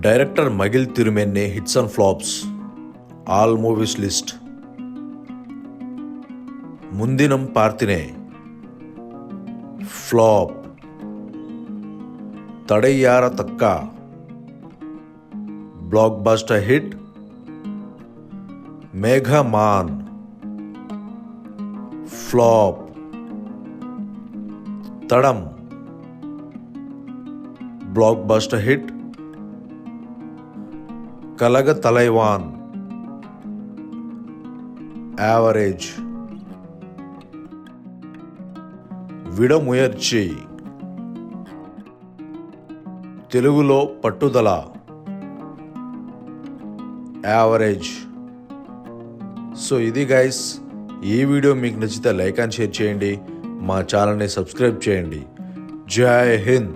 Director మగిల్ Thirumeni hits and flops all movies list. Mundhinam Parthene flop. Thadaiyara Thaakka blockbuster hit. Meagamann flop. Thadam blockbuster hit. Kalaga Thalaivan average. Vidaamuyarchi తెలుగులో Pattudala average. So ఇది guys, ఈ video మీకు నచ్చితే like and share చేయండి, మా ఛానల్ని సబ్స్క్రైబ్ చేయండి. జై హింద్.